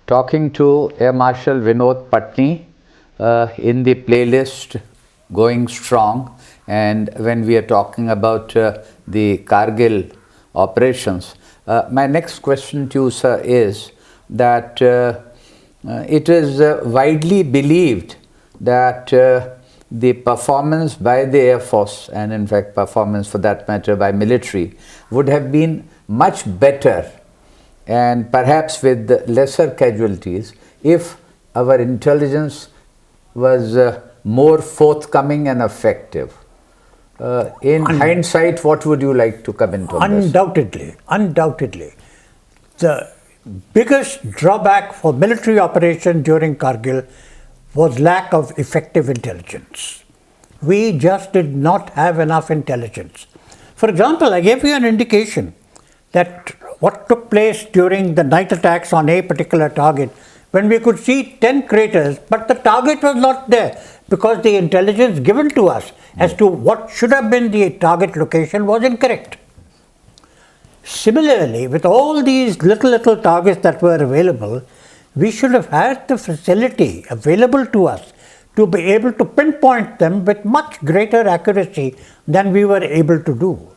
talking to Air Marshal Vinod Patney in the playlist Going Strong, and when we are talking about the Kargil operations. My next question to you, sir, is that it is widely believed that the performance by the Air Force, and in fact performance for that matter by military, would have been much better and perhaps with lesser casualties if our intelligence was more forthcoming and effective. In hindsight, what would you like to comment on this? Undoubtedly. The biggest drawback for military operation during Kargil was lack of effective intelligence. We just did not have enough intelligence. For example, I gave you an indication that what took place during the night attacks on a particular target, when we could see 10 craters, but the target was not there because the intelligence given to us as to what should have been the target location was incorrect. Similarly, with all these little targets that were available, we should have had the facility available to us to be able to pinpoint them with much greater accuracy than we were able to do.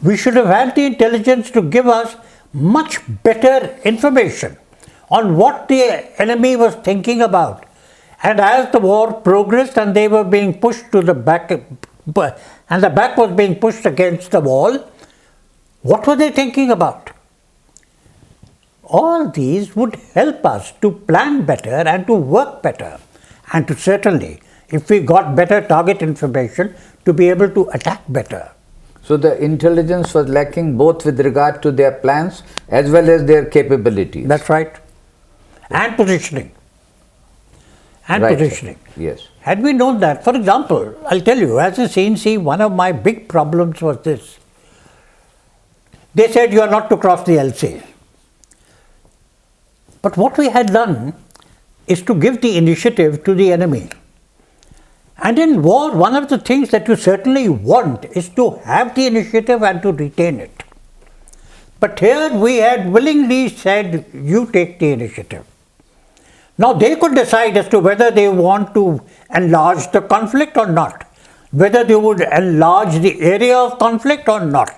We should have had the intelligence to give us much better information on what the enemy was thinking about. And as the war progressed and they were being pushed to the back, and the back was being pushed against the wall, what were they thinking about? All these would help us to plan better and to work better, and to certainly, if we got better target information, to be able to attack better. So the intelligence was lacking both with regard to their plans as well as their capabilities. That's right. And positioning. Positioning. Yes. Had we known that, for example, I'll tell you, as a CNC, one of my big problems was this. They said you are not to cross the LC. But what we had done is to give the initiative to the enemy. And in war, one of the things that you certainly want is to have the initiative and to retain it. But here we had willingly said, you take the initiative. Now they could decide as to whether they want to enlarge the conflict or not, whether they would enlarge the area of conflict or not,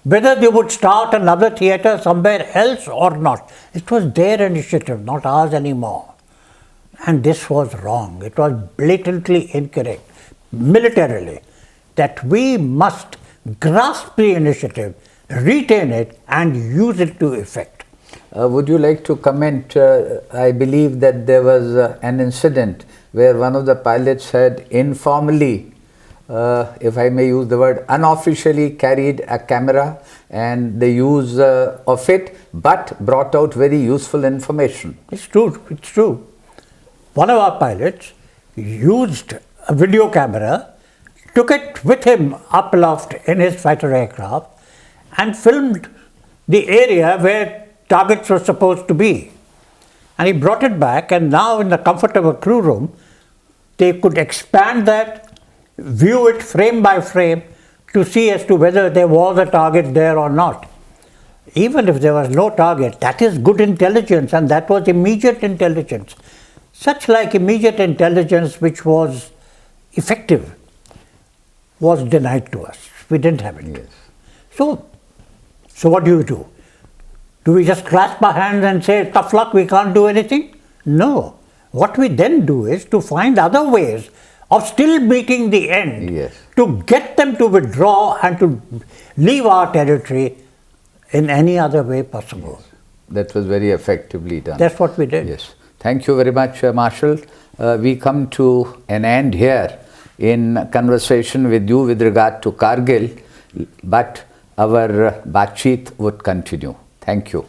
whether they would start another theatre somewhere else or not. It was their initiative, not ours anymore. And this was wrong. It was blatantly incorrect, militarily, that we must grasp the initiative, retain it, and use it to effect. Would you like to comment? I believe that there was an incident where one of the pilots had informally, if I may use the word, unofficially carried a camera and the use of it, but brought out very useful information. It's true. One of our pilots used a video camera, took it with him up aloft in his fighter aircraft and filmed the area where targets were supposed to be. And he brought it back, and now in the comfort of a crew room, they could expand that, view it frame by frame to see as to whether there was a target there or not. Even if there was no target, that is good intelligence, and that was immediate intelligence. Such like immediate intelligence which was effective was denied to us. We didn't have it. Yes. So what do? Do we just clasp our hands and say, tough luck, we can't do anything? No. What we then do is to find other ways of still meeting the end, yes, to get them to withdraw and to leave our territory in any other way possible. Yes. That was very effectively done. That's what we did. Yes. Thank you very much, Marshal. We come to an end here in conversation with you with regard to Kargil, but our baatcheet would continue. Thank you.